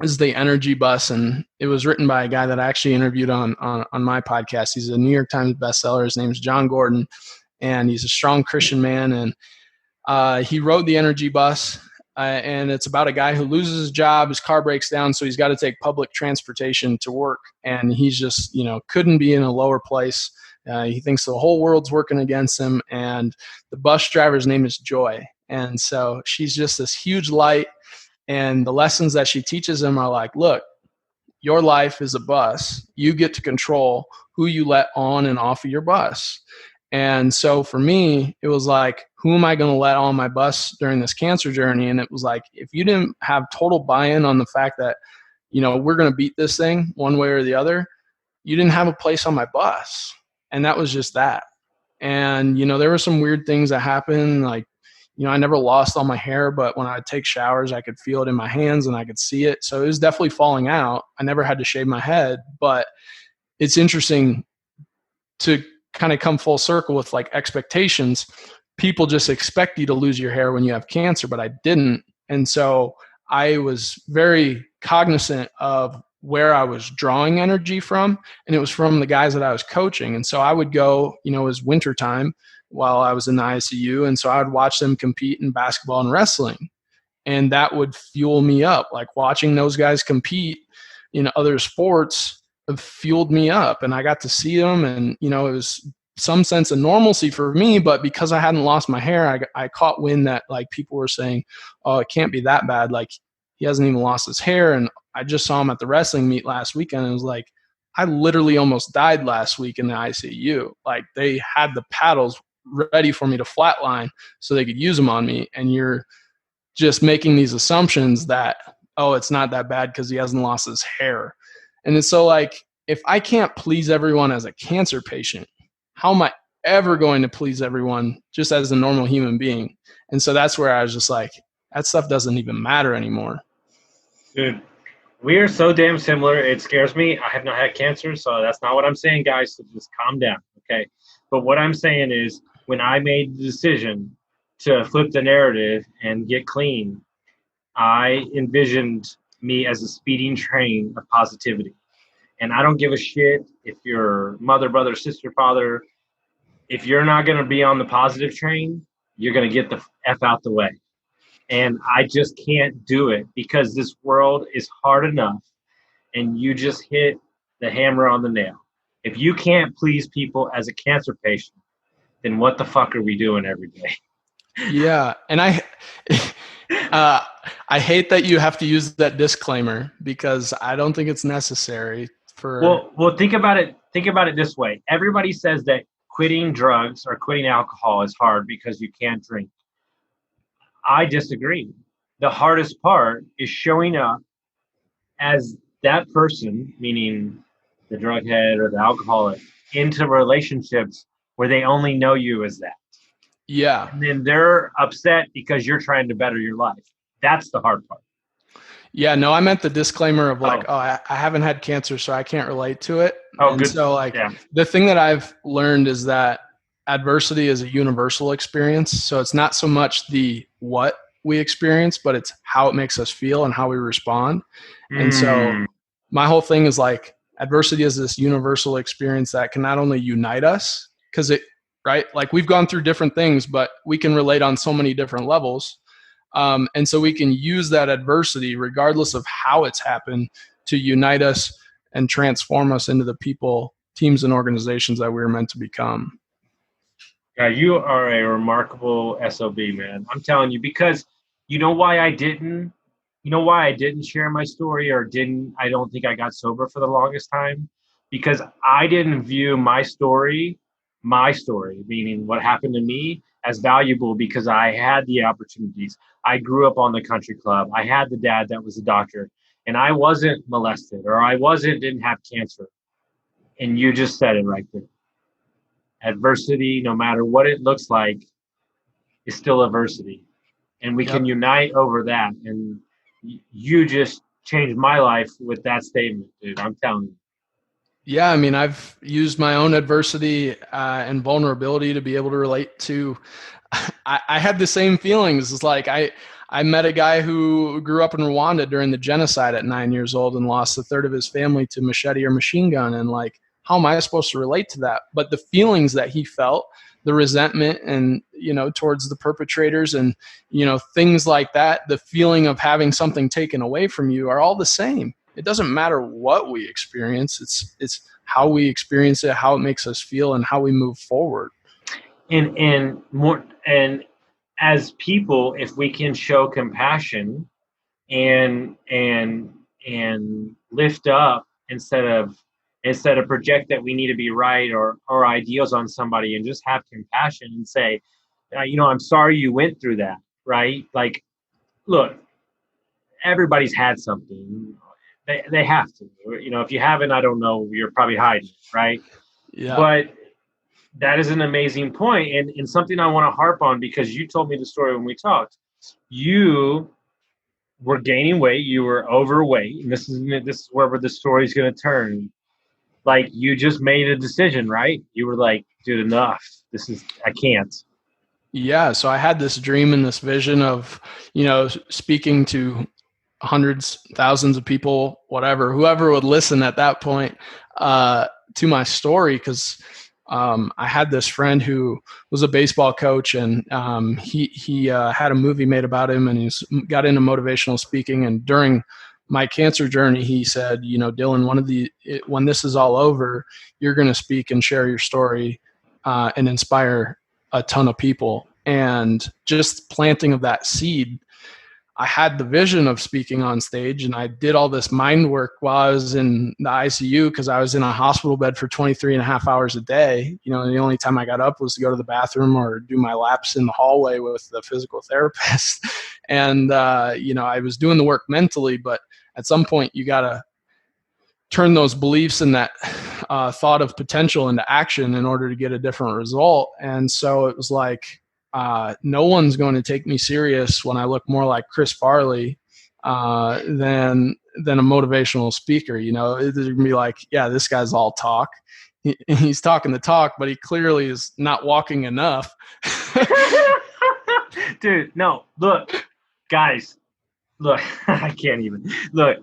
is The Energy Bus, and it was written by a guy that I actually interviewed on my podcast. He's a New York Times bestseller. His name's John Gordon, and he's a strong Christian man. And he wrote The Energy Bus, and it's about a guy who loses his job. His car breaks down, so he's got to take public transportation to work. And he's just, couldn't be in a lower place. He thinks the whole world's working against him. And the bus driver's name is Joy. And so she's just this huge light. And the lessons that she teaches him are like, look, your life is a bus. You get to control who you let on and off of your bus. And so for me, it was like, who am I going to let on my bus during this cancer journey? And it was like, if you didn't have total buy-in on the fact that, we're going to beat this thing one way or the other, you didn't have a place on my bus. And that was just that. And, there were some weird things that happened. Like, I never lost all my hair, but when I would take showers, I could feel it in my hands and I could see it. So it was definitely falling out. I never had to shave my head, but it's interesting to kind of come full circle with like expectations. People just expect you to lose your hair when you have cancer, but I didn't. And so I was very cognizant of where I was drawing energy from, and it was from the guys that I was coaching. And so I would go, it was wintertime while I was in the ICU, and so I would watch them compete in basketball and wrestling, and that would fuel me up. Like watching those guys compete in other sports fueled me up, and I got to see them, and it was some sense of normalcy for me. But because I hadn't lost my hair, I caught wind that like people were saying, oh, it can't be that bad, like he hasn't even lost his hair. And I just saw him at the wrestling meet last weekend, and it was like, I literally almost died last week in the ICU. Like they had the paddles ready for me to flatline so they could use them on me, and you're just making these assumptions that, oh, it's not that bad because he hasn't lost his hair. And it's so like, if I can't please everyone as a cancer patient, how am I ever going to please everyone just as a normal human being? And so that's where I was just like, that stuff doesn't even matter anymore. Dude, we are so damn similar. It scares me. I have not had cancer, so that's not what I'm saying, guys. So just calm down, okay? But what I'm saying is, when I made the decision to flip the narrative and get clean, I envisioned me as a speeding train of positivity. And I don't give a shit if you're mother, brother, sister, father. If you're not going to be on the positive train, you're going to get the F out the way. And I just can't do it because this world is hard enough, and you just hit the hammer on the nail. If you can't please people as a cancer patient, then what the fuck are we doing every day? Yeah. And I hate that you have to use that disclaimer because I don't think it's necessary for. Well, think about it. Think about it this way. Everybody says that quitting drugs or quitting alcohol is hard because you can't drink. I disagree. The hardest part is showing up as that person, meaning the drug head or the alcoholic, into relationships where they only know you as that. Yeah. And then they're upset because you're trying to better your life. That's the hard part. Yeah, no, I meant the disclaimer of like, I haven't had cancer, so I can't relate to it. Oh, good. So like, The thing that I've learned is that adversity is a universal experience. So it's not so much the what we experience, but it's how it makes us feel and how we respond. And so my whole thing is like, adversity is this universal experience that can not only unite us, because right? Like we've gone through different things, but we can relate on so many different levels. And so we can use that adversity, regardless of how it's happened, to unite us and transform us into the people, teams, and organizations that we were meant to become. Yeah, you are a remarkable SOB, man. I'm telling you, because you know why I didn't share my story I don't think I got sober for the longest time? Because I didn't view my story, meaning what happened to me, as valuable because I had the opportunities. I grew up on the country club. I had the dad that was a doctor, and I wasn't molested or didn't have cancer. And you just said it right there. Adversity, no matter what it looks like, is still adversity. And we can unite over that. And you just changed my life with that statement, dude. I'm telling you. Yeah, I mean, I've used my own adversity and vulnerability to be able to relate to. I had the same feelings. It's like I met a guy who grew up in Rwanda during the genocide at 9 years old and lost a third of his family to machete or machine gun. And like, how am I supposed to relate to that? But the feelings that he felt, the resentment and, towards the perpetrators and, things like that, the feeling of having something taken away from you are all the same. It doesn't matter what we experience. It's how we experience it, how it makes us feel, and how we move forward. And as people, if we can show compassion and lift up instead of project that we need to be right or ideals on somebody, and just have compassion and say, I'm sorry you went through that, right? Like, look, everybody's had something. They have to. If you haven't, I don't know, you're probably hiding, right? Yeah. But that is an amazing point, and something I want to harp on, because you told me the story when we talked. You were gaining weight, you were overweight, and this is where the story's going to turn. Like, you just made a decision, right? You were like, dude, enough. I can't. Yeah. So I had this dream and this vision of, speaking to hundreds, thousands of people, whatever, whoever would listen at that point to my story, because I had this friend who was a baseball coach, and he had a movie made about him, and he's got into motivational speaking. And during my cancer journey, he said, Dylan, when this is all over, you're going to speak and share your story and inspire a ton of people. And just planting of that seed, I had the vision of speaking on stage, and I did all this mind work while I was in the ICU, because I was in a hospital bed for 23 and a half hours a day. The only time I got up was to go to the bathroom or do my laps in the hallway with the physical therapist. And, I was doing the work mentally, but at some point you got to turn those beliefs and that thought of potential into action in order to get a different result. And so it was like, no one's going to take me serious when I look more like Chris Farley than a motivational speaker. They're gonna be like, yeah, this guy's all talk. He's talking the talk, but he clearly is not walking enough. Dude, no, look, guys, look, I can't even. Look,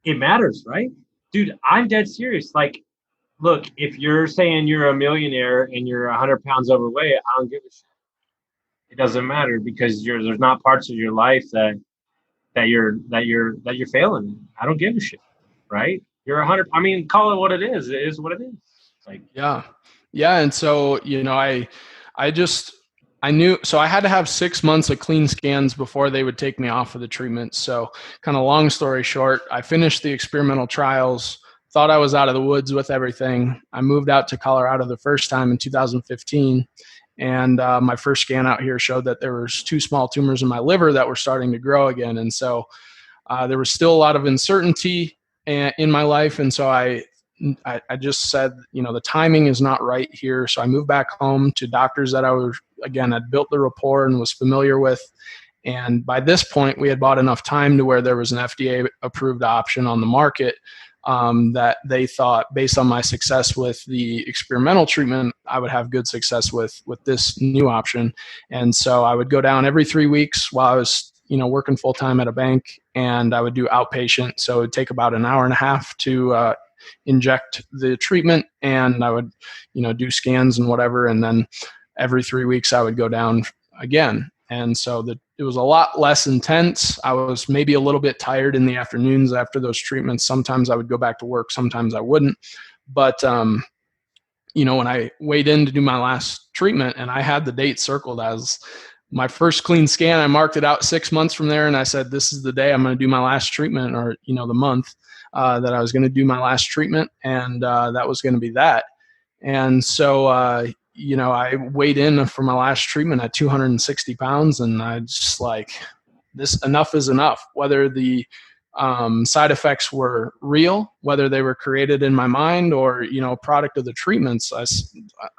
it matters, right? Dude, I'm dead serious. Like, look, if you're saying you're a millionaire and you're 100 pounds overweight, I don't give a shit. It doesn't matter, because there's not parts of your life that you're failing in. I don't give a shit, right? You're 100. I mean, call it what it is. It is what it is. Like, yeah. And so I knew. So I had to have 6 months of clean scans before they would take me off of the treatment. So, kind of long story short, I finished the experimental trials. Thought I was out of the woods with everything. I moved out to Colorado the first time in 2015. And my first scan out here showed that there was 2 small tumors in my liver that were starting to grow again. And so there was still a lot of uncertainty in my life. And so I just said, the timing is not right here. So I moved back home to doctors that I'd built the rapport and was familiar with. And by this point, we had bought enough time to where there was an FDA approved option on the market that they thought, based on my success with the experimental treatment, I would have good success with this new option. And so I would go down every 3 weeks while I was, working full time at a bank, and I would do outpatient. So it would take about an hour and a half to inject the treatment, and I would, do scans and whatever. And then every 3 weeks I would go down again. And so it was a lot less intense. I was maybe a little bit tired in the afternoons after those treatments. Sometimes I would go back to work, sometimes I wouldn't. But, when I weighed in to do my last treatment, and I had the date circled as my first clean scan, I marked it out 6 months from there, and I said, this is the day I'm going to do my last treatment, or, the month that I was going to do my last treatment. And that was going to be that. And so, I weighed in for my last treatment at 260 pounds, and I just like, this, enough is enough. Whether the side effects were real, whether they were created in my mind or, product of the treatments,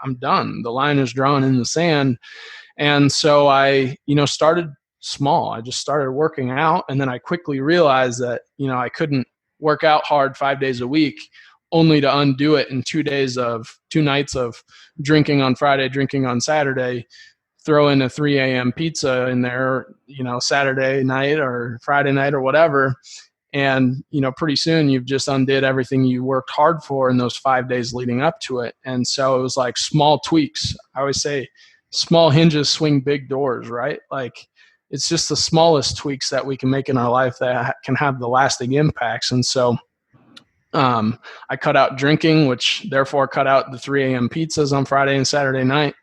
I'm done. The line is drawn in the sand. And so I, started small. I just started working out, and then I quickly realized that, I couldn't work out hard 5 days a week only to undo it in 2 nights of drinking on Friday, drinking on Saturday, throw in a 3 a.m. pizza in there, Saturday night or Friday night or whatever. And, pretty soon you've just undid everything you worked hard for in those 5 days leading up to it. And so it was like small tweaks. I always say small hinges swing big doors, right? Like, it's just the smallest tweaks that we can make in our life that can have the lasting impacts. And so I cut out drinking, which therefore cut out the 3 a.m. pizzas on Friday and Saturday night.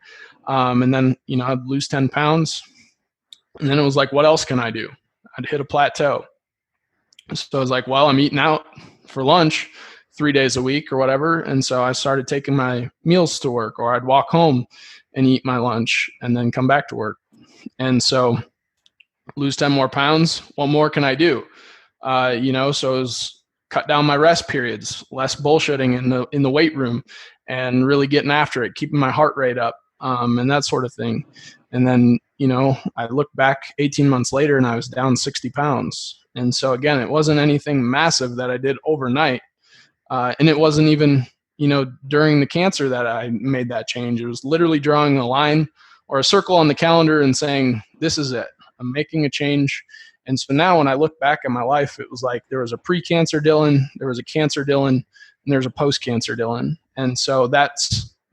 And then, I'd lose 10 pounds. And then it was like, what else can I do? I'd hit a plateau. So I was like, well, I'm eating out for lunch 3 days a week or whatever. And so I started taking my meals to work, or I'd walk home and eat my lunch and then come back to work. And so lose 10 more pounds. What more can I do? So it was cut down my rest periods, less bullshitting in the weight room, and really getting after it, keeping my heart rate up, and that sort of thing. And then, I looked back 18 months later and I was down 60 pounds. And so again, it wasn't anything massive that I did overnight. And it wasn't even, during the cancer that I made that change. It was literally drawing a line or a circle on the calendar and saying, this is it. I'm making a change. And so now when I look back at my life, it was like there was a pre-cancer Dylan, there was a cancer Dylan, and there's a post-cancer Dylan. And so that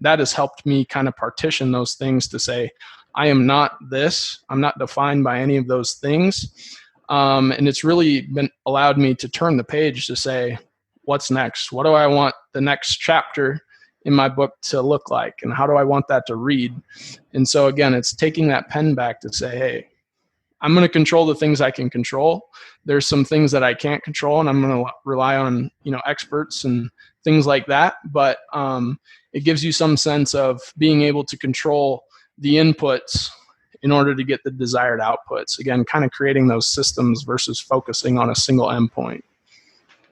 has helped me kind of partition those things to say, I am not this. I'm not defined by any of those things. And it's really been allowed me to turn the page to say, what's next? What do I want the next chapter in my book to look like? And how do I want that to read? And so again, it's taking that pen back to say, hey, I'm going to control the things I can control. There's some things that I can't control, and I'm going to rely on, experts and things like that. But it gives you some sense of being able to control the inputs in order to get the desired outputs. Again, kind of creating those systems versus focusing on a single endpoint.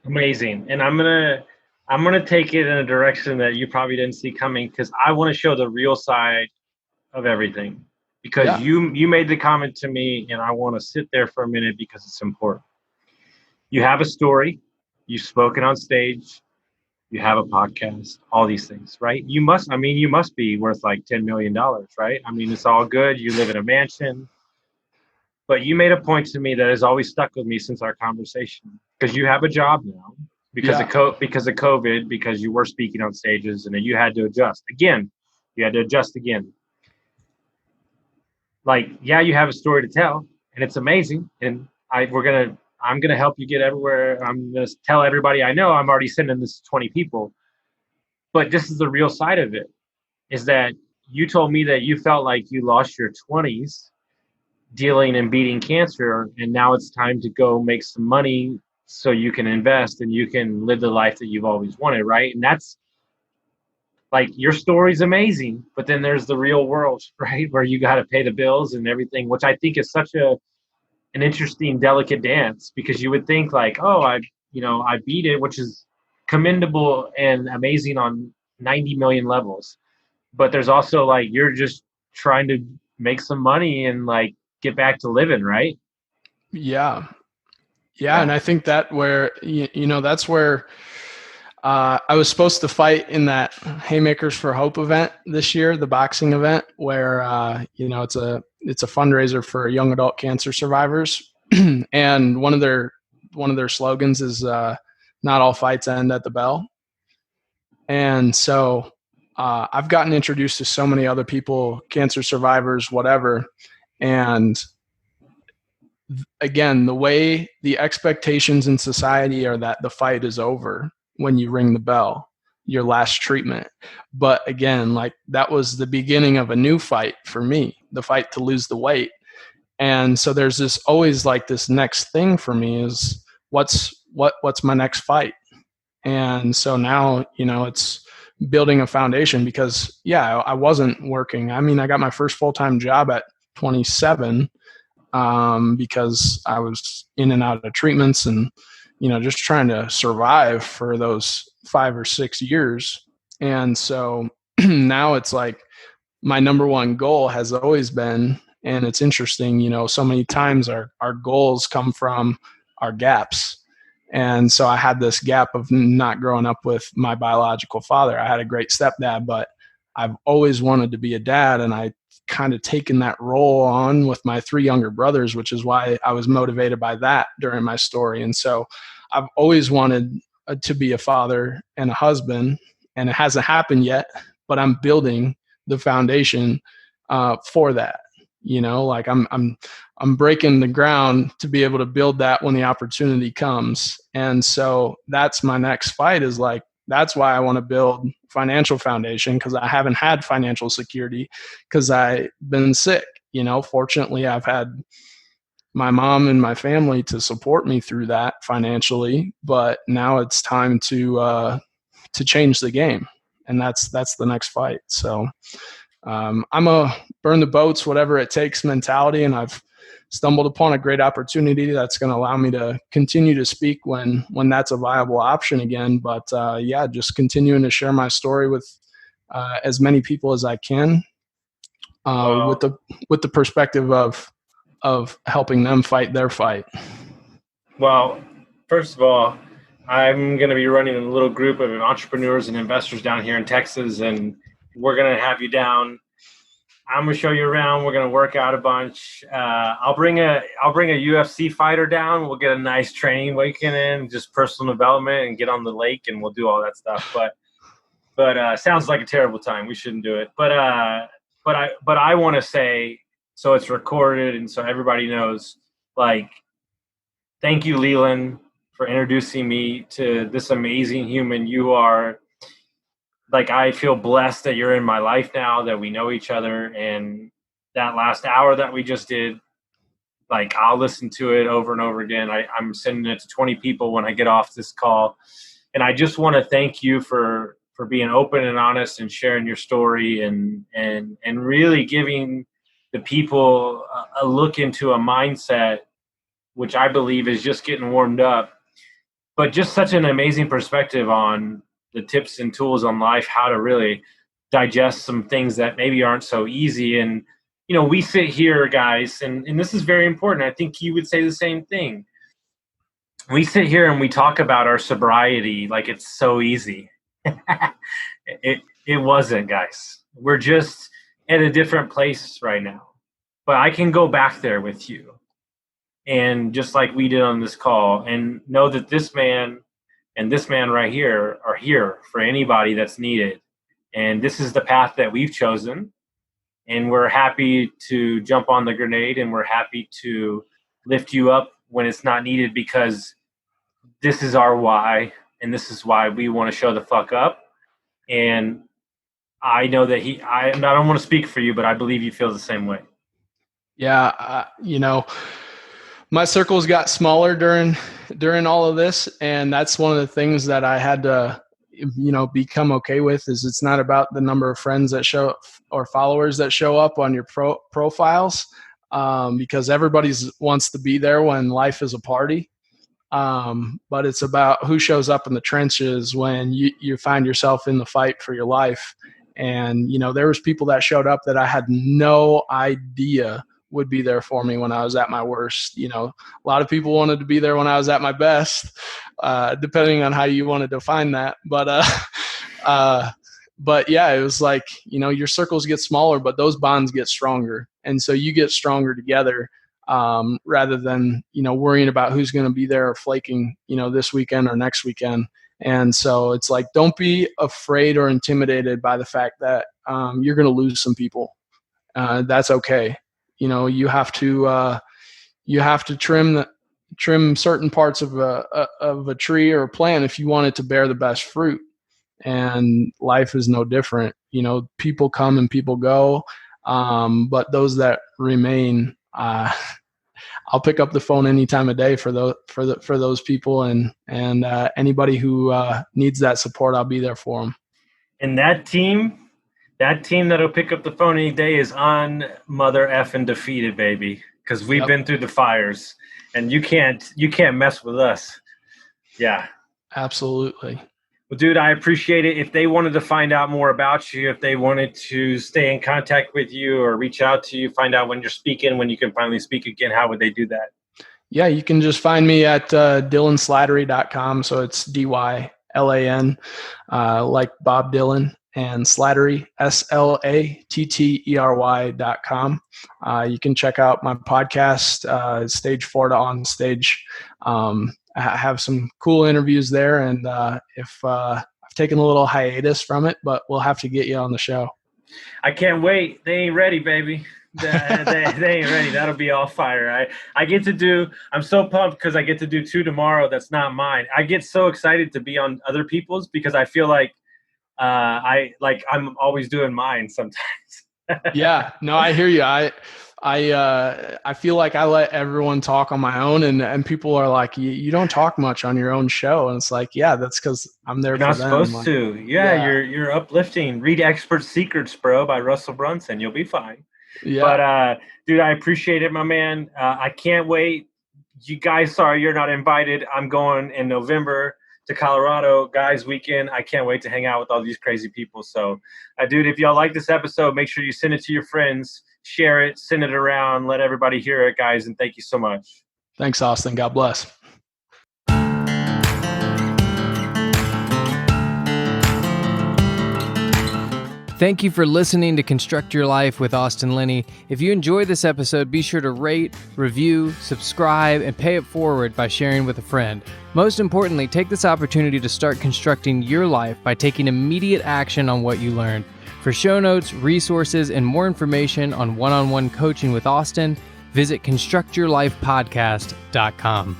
Amazing. And I'm gonna take it in a direction that you probably didn't see coming, because I want to show the real side of everything. Because you made the comment to me, and I want to sit there for a minute because it's important. You have a story, you've spoken on stage, you have a podcast, all these things, right? You must be worth like $10 million, right? I mean, it's all good. You live in a mansion. But you made a point to me that has always stuck with me since our conversation, because you have a job now because of COVID, because you were speaking on stages, and then you had to adjust again. You had to adjust again. Like, you have a story to tell, and it's amazing. And I'm gonna help you get everywhere. I'm gonna tell everybody I know. I'm already sending this to 20 people. But this is the real side of it, is that you told me that you felt like you lost your 20s dealing and beating cancer, and now it's time to go make some money so you can invest and you can live the life that you've always wanted, right? And that's like, your story's amazing, but then there's the real world, right, where you got to pay the bills and everything, which I think is such an interesting, delicate dance, because you would think like, oh, I beat it, which is commendable and amazing on 90 million levels, but there's also like, you're just trying to make some money and like get back to living, right? Yeah. And I think that where, that's where I was supposed to fight in that Haymakers for Hope event this year, the boxing event, where, it's a fundraiser for young adult cancer survivors. And one of their slogans is, not all fights end at the bell. And so I've gotten introduced to so many other people, cancer survivors, whatever. And again, the way the expectations in society are that the fight is over when you ring the bell, your last treatment. But again, like, that was the beginning of a new fight for me, the fight to lose the weight. And so there's always like this next thing for me is what's my next fight? And so now, it's building a foundation, because I wasn't working. I mean, I got my first full-time job at 27, because I was in and out of treatments and, just trying to survive for those 5 or 6 years. And so now it's like my number one goal has always been, and it's interesting, so many times our goals come from our gaps. And so I had this gap of not growing up with my biological father. I had a great stepdad, but I've always wanted to be a dad, and I kind of taken that role on with my 3 younger brothers, which is why I was motivated by that during my story. And so I've always wanted to be a father and a husband, and it hasn't happened yet, but I'm building the foundation for that. Like I'm breaking the ground to be able to build that when the opportunity comes. And so that's my next fight, is like, that's why I want to build financial foundation, because I haven't had financial security because I've been sick. Fortunately, I've had my mom and my family to support me through that financially, but now it's time to change the game. And that's the next fight. So I'm a burn the boats, whatever it takes mentality. And I've stumbled upon a great opportunity that's going to allow me to continue to speak when that's a viable option again. But just continuing to share my story with as many people as I can, with the perspective of helping them fight their fight. Well, first of all, I'm going to be running a little group of entrepreneurs and investors down here in Texas, and we're going to have you down. I'm gonna show you around. We're gonna work out a bunch. I'll bring a UFC fighter down. We'll get a nice training weekend in, just personal development, and get on the lake, and we'll do all that stuff. But sounds like a terrible time. We shouldn't do it. But I want to say, so it's recorded and so everybody knows. Like, thank you, Leland, for introducing me to this amazing human you are. Like, I feel blessed that you're in my life now, that we know each other, and that last hour that we just did, like, I'll listen to it over and over again. I'm sending it to 20 people when I get off this call, and I just want to thank you for being open and honest and sharing your story and really giving the people a look into a mindset, which I believe is just getting warmed up, but just such an amazing perspective on the tips and tools on life, how to really digest some things that maybe aren't so easy. And, we sit here, guys, and this is very important. I think you would say the same thing. We sit here and we talk about our sobriety like it's so easy. It wasn't, guys. We're just at a different place right now. But I can go back there with you. And just like we did on this call, and know that this man and this man right here are here for anybody that's needed. And this is the path that we've chosen. And we're happy to jump on the grenade, and we're happy to lift you up when it's not needed, because this is our why, and this is why we want to show the fuck up. And I know that I don't want to speak for you, but I believe you feel the same way. Yeah. My circles got smaller during all of this. And that's one of the things that I had to, become okay with, is it's not about the number of friends that show or followers that show up on your profiles, because everybody wants to be there when life is a party. But it's about who shows up in the trenches when you find yourself in the fight for your life. And, there was people that showed up that I had no idea would be there for me when I was at my worst. A lot of people wanted to be there when I was at my best, depending on how you want to define that. But yeah, it was like, your circles get smaller, but those bonds get stronger. And so you get stronger together, rather than, worrying about who's going to be there or flaking, this weekend or next weekend. And so it's like, don't be afraid or intimidated by the fact that you're going to lose some people. That's okay. You have to trim certain parts of a tree or a plant if you want it to bear the best fruit. And life is no different. People come and people go, but those that remain, I'll pick up the phone any time of day for those people, and anybody who needs that support, I'll be there for them. And that team that'll pick up the phone any day is on mother effing defeated, baby, because we've been through the fires, and you can't mess with us. Yeah, absolutely. Well, dude, I appreciate it. If they wanted to find out more about you, if they wanted to stay in contact with you or reach out to you, find out when you're speaking, when you can finally speak again, how would they do that? Yeah, you can just find me at dylanslattery.com. So it's DYLAN, like Bob Dylan, and Slattery, SLATTERY.com. You can check out my podcast, Stage 4 to On Stage. I have some cool interviews there, and if I've taken a little hiatus from it, but we'll have to get you on the show. I can't wait. They ain't ready, baby. They ain't ready. That'll be all fire. I get to do. I'm so pumped because I get to do 2 tomorrow. That's not mine. I get so excited to be on other people's because I feel like I'm always doing mine sometimes. Yeah, no, I hear you. I feel like I let everyone talk on my own, and people are like, you don't talk much on your own show. And it's like, yeah, that's because I'm there you're for them. Not supposed to. Yeah, you're uplifting. Read Expert Secrets, bro, by Russell Brunson. You'll be fine. Yeah. But, dude, I appreciate it, my man. I can't wait. You guys, sorry you're not invited. I'm going in November to Colorado guys weekend. I can't wait to hang out with all these crazy people. So, dude, if y'all like this episode, make sure you send it to your friends. Share it, send it around, let everybody hear it, guys, and thank you so much. Thanks, Austin. God bless. Thank you for listening to Construct Your Life with Austin Linney. If you enjoyed this episode, be sure to rate, review, subscribe, and pay it forward by sharing with a friend. Most importantly, take this opportunity to start constructing your life by taking immediate action on what you learned. For show notes, resources, and more information on one-on-one coaching with Austin, visit constructyourlifepodcast.com.